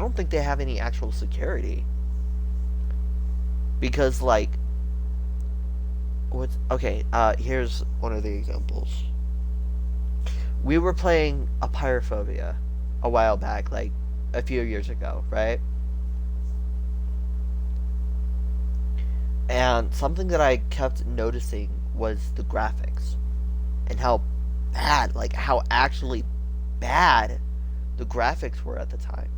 don't think they have any actual security. Because, like, okay, here's one of the examples. We were playing a Pyrophobia a while back, like, a few years ago, right? And something that I kept noticing was the graphics. And how bad, like, how actually bad the graphics were at the time.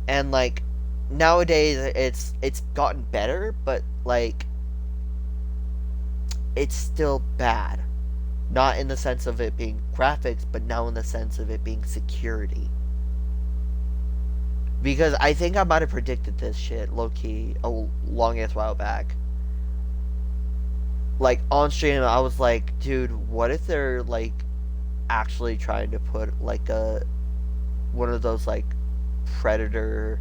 And, like, nowadays it's gotten better, but, like, it's still bad. Not in the sense of it being graphics, but now in the sense of it being security. Because I think I might have predicted this shit, low-key, a long ass while back. Like, on stream, I was like, dude, what if they're, like, actually trying to put, like, one of those, like, predator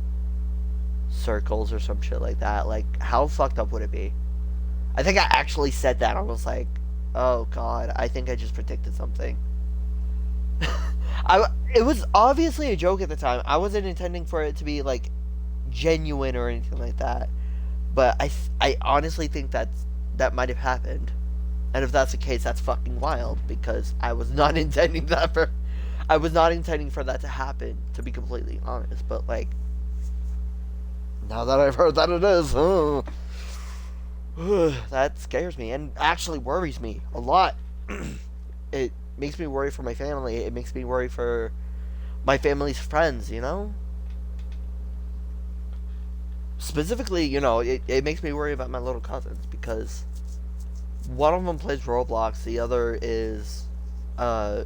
circles or some shit like that? Like, how fucked up would it be? I think I actually said that. I was like, oh god, I think I just predicted something. It was obviously a joke at the time. I wasn't intending for it to be, like, genuine or anything like that. But I honestly think that might have happened. And if that's the case, that's fucking wild, because I was not intending I was not intending for that to happen, to be completely honest. But, like, now that I've heard that it is, that scares me and actually worries me a lot. It makes me worry for my family. It makes me worry for my family's friends, you know? Specifically, you know, it makes me worry about my little cousins, because one of them plays Roblox, the other uh,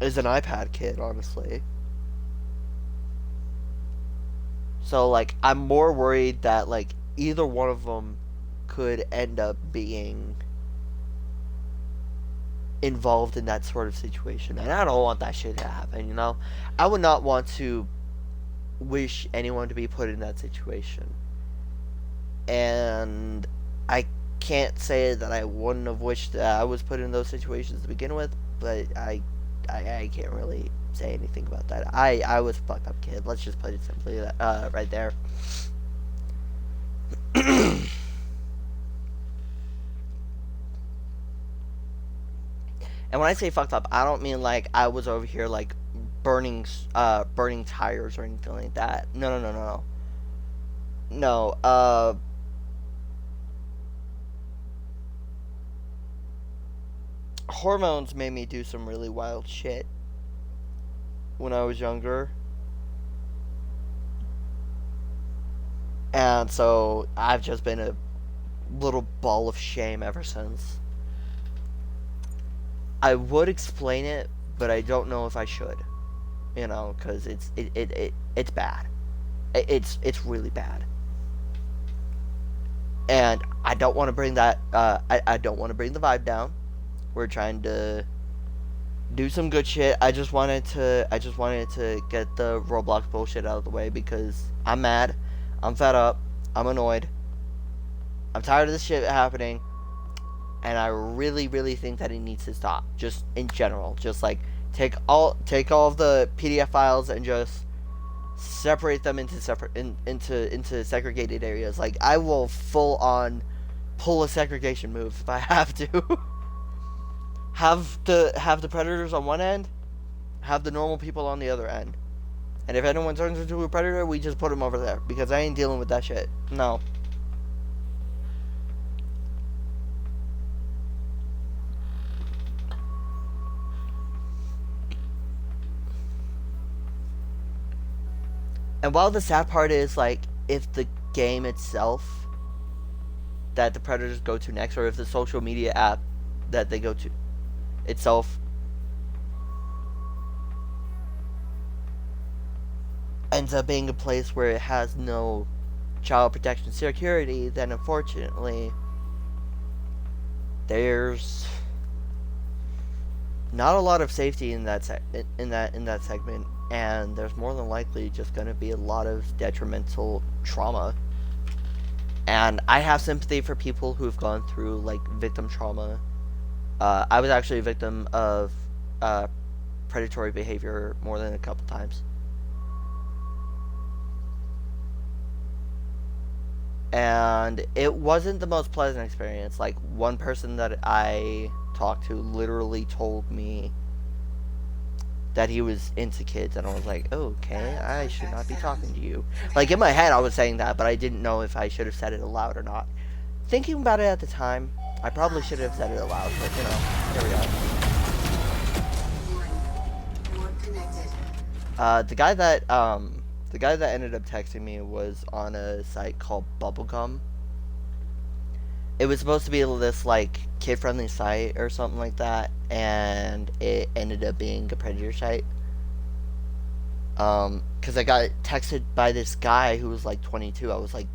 is an iPad kid, honestly. So, like, I'm more worried that, like, either one of them could end up being involved in that sort of situation. And I don't want that shit to happen, you know? I would not want to wish anyone to be put in that situation. And I can't say that I wouldn't have wished that I was put in those situations to begin with, but I can't really say anything about that. I was a fucked up kid. Let's just put it simply right there. And when I say fucked up, I don't mean like I was over here like burning tires or anything like that. No. No, hormones made me do some really wild shit when I was younger. And so I've just been a little ball of shame ever since. I would explain it, but I don't know if I should. You know, because it's bad. It's really bad. And I don't want to bring that. I don't want to bring the vibe down. We're trying to do some good shit. I just wanted to get the Roblox bullshit out of the way, because I'm mad. I'm fed up. I'm annoyed. I'm tired of this shit happening. And I really, really think that it needs to stop. Just in general. Just like take all of the PDF files and just separate them into into segregated areas. Like, I will full on pull a segregation move if I have to. have the predators on one end, have the normal people on the other end. And if anyone turns into a predator, we just put them over there, because I ain't dealing with that shit. No. And while the sad part is, like, if the game itself that the predators go to next, or if the social media app that they go to itself ends up being a place where it has no child protection security, then unfortunately there's not a lot of safety in that segment, and there's more than likely just going to be a lot of detrimental trauma. And I have sympathy for people who've gone through, like, victim trauma I was actually a victim of uh, predatory behavior more than a couple times. And it wasn't the most pleasant experience. Like, one person that I talked to literally told me that he was into kids, and I was like, oh, okay, I should not be talking to you. Like, in my head, I was saying that, but I didn't know if I should have said it aloud or not. Thinking about it at the time, I probably should have said it aloud, but, you know, here we are. The guy that ended up texting me was on a site called Bubblegum. It was supposed to be this, like, kid-friendly site or something like that, and it ended up being a predator site. Because I got texted by this guy who was, like, 22. I was, like,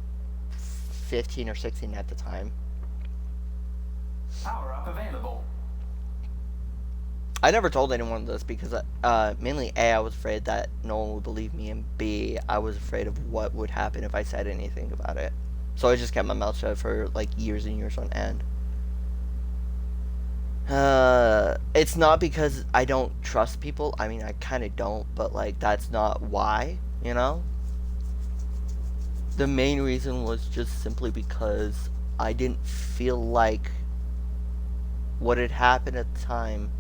15 or 16 at the time. Power up available. I never told anyone this because, mainly, A, I was afraid that no one would believe me, and B, I was afraid of what would happen if I said anything about it. So I just kept my mouth shut for, like, years and years on end. It's not because I don't trust people. I mean, I kind of don't, but, like, that's not why, you know? The main reason was just simply because I didn't feel like what had happened at the time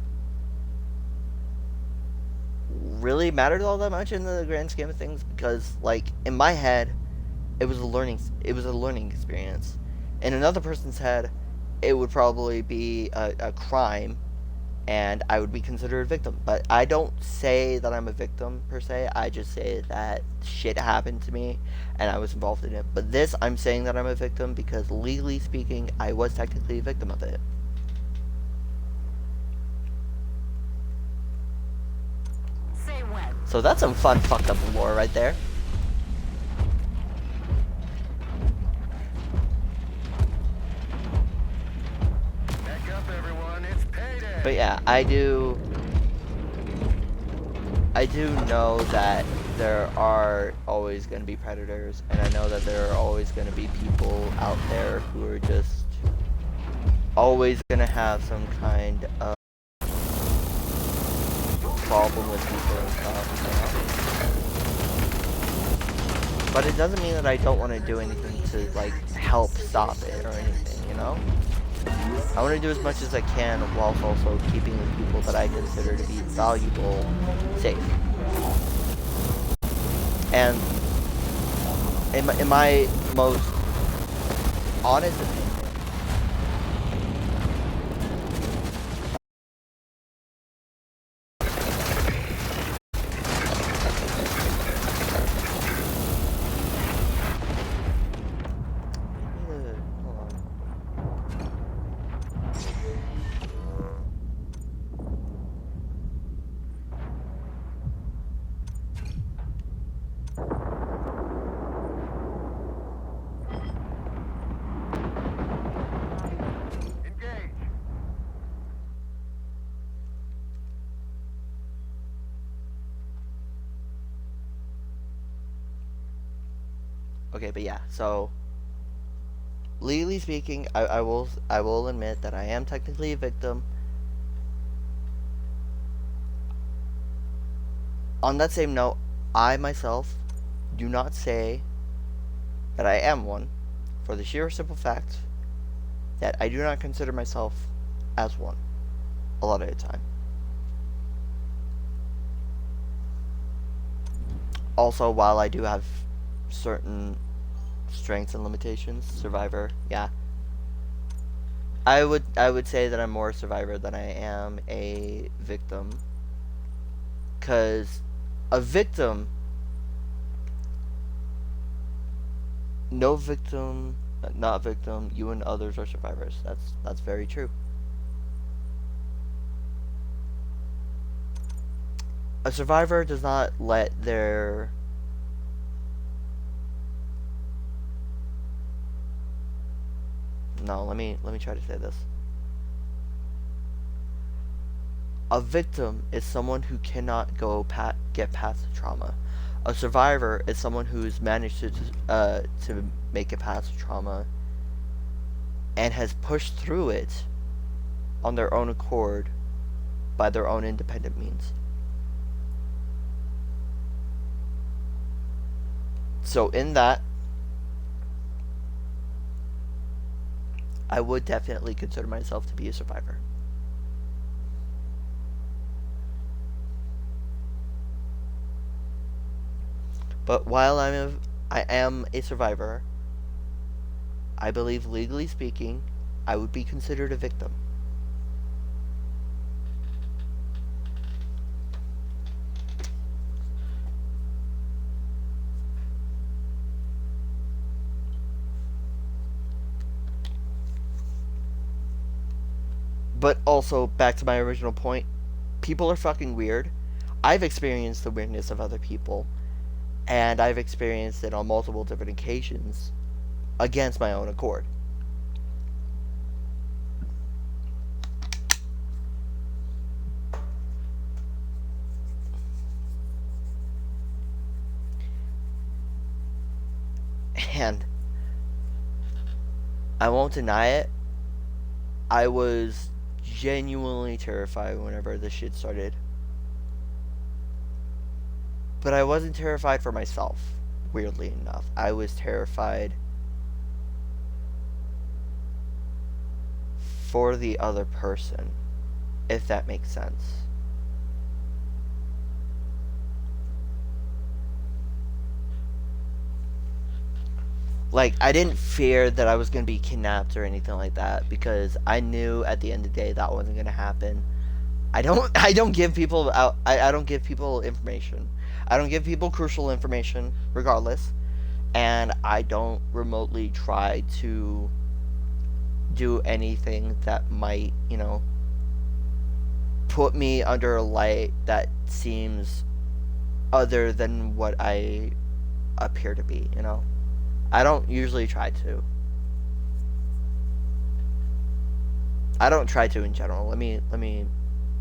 really mattered all that much in the grand scheme of things, because, like, in my head, it was a learning experience. In another person's head, it would probably be a crime, and I would be considered a victim. But I don't say that I'm a victim, per se. I just say that shit happened to me, and I was involved in it. But this, I'm saying that I'm a victim because, legally speaking, I was technically a victim of it. Say when. So that's some fun fucked up lore right there. Back up, everyone. It's payday. But yeah, I do know that there are always going to be predators, and I know that there are always going to be people out there who are just always going to have some kind of problem with people and stuff. But it doesn't mean that I don't want to do anything to, like, help stop it or anything, you know? I want to do as much as I can whilst also keeping the people that I consider to be valuable safe. And in my most honest opinion, okay, but yeah, so legally speaking, I will admit that I am technically a victim. On that same note, I myself do not say that I am one, for the sheer simple fact that I do not consider myself as one a lot of the time. Also, while I do have certain strengths and limitations, survivor, yeah, I would say that I'm more a survivor than I am a victim, because a victim, no victim, not victim, you and others are survivors. That's very true. A survivor does not let their no, let me try to say this. A victim is someone who cannot get past the trauma. A survivor is someone who's managed to make it past the trauma and has pushed through it on their own accord by their own independent means. So in that, I would definitely consider myself to be a survivor. But while I am a survivor, I believe legally speaking, I would be considered a victim. But also, back to my original point, people are fucking weird. I've experienced the weirdness of other people, and I've experienced it on multiple different occasions against my own accord. And I won't deny it, I was genuinely terrified whenever this shit started. But I wasn't terrified for myself, weirdly enough. I was terrified for the other person, if that makes sense. Like, I didn't fear that I was going to be kidnapped or anything like that, because I knew at the end of the day that wasn't going to happen. I don't give people out. I don't give people information. I don't give people crucial information, regardless. And I don't remotely try to do anything that might, put me under a light that seems other than what I appear to be, I don't usually try to. I don't try to in general. Let me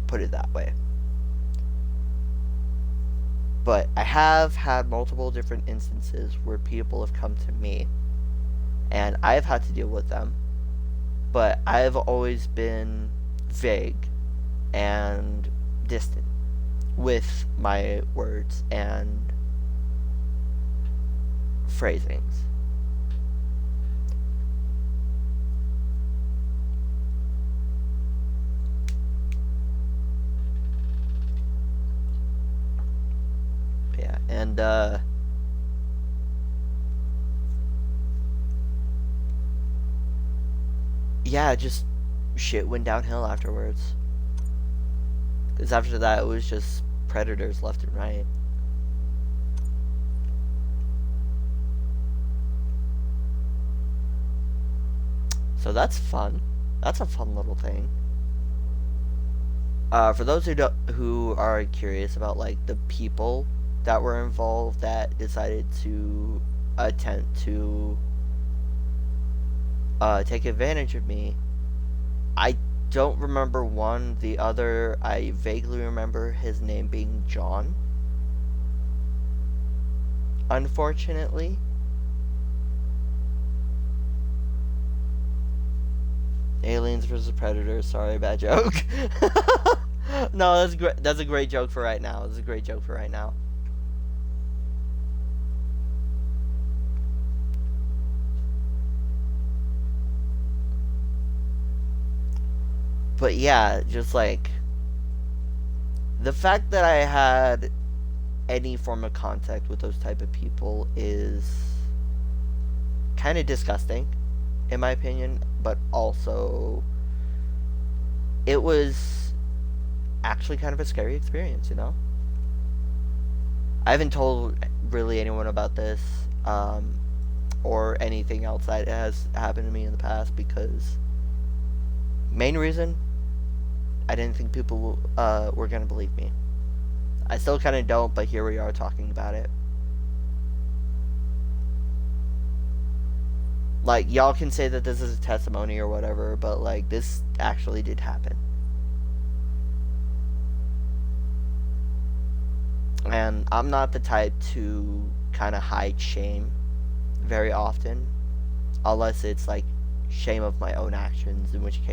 put it that way. But I have had multiple different instances where people have come to me and I've had to deal with them. But I've always been vague and distant with my words and phrasings. Yeah, and yeah, just shit went downhill afterwards. Because after that, it was just predators left and right. So that's fun. That's a fun little thing. For those who are curious about like the people that were involved that decided to attempt to take advantage of me, I don't remember one. The other, I vaguely remember his name being John. Unfortunately. Aliens versus Predators. Sorry, bad joke. No, that's great. That's a great joke for right now. That's a great joke for right now. But yeah, just like the fact that I had any form of contact with those type of people is kind of disgusting, in my opinion. But also, it was actually kind of a scary experience, I haven't told really anyone about this, or anything else that has happened to me in the past, because main reason, I didn't think people were gonna believe me. I still kind of don't, but here we are talking about it. Like, y'all can say that this is a testimony or whatever, but like, this actually did happen. And I'm not the type to kind of hide shame very often, unless it's like shame of my own actions, in which case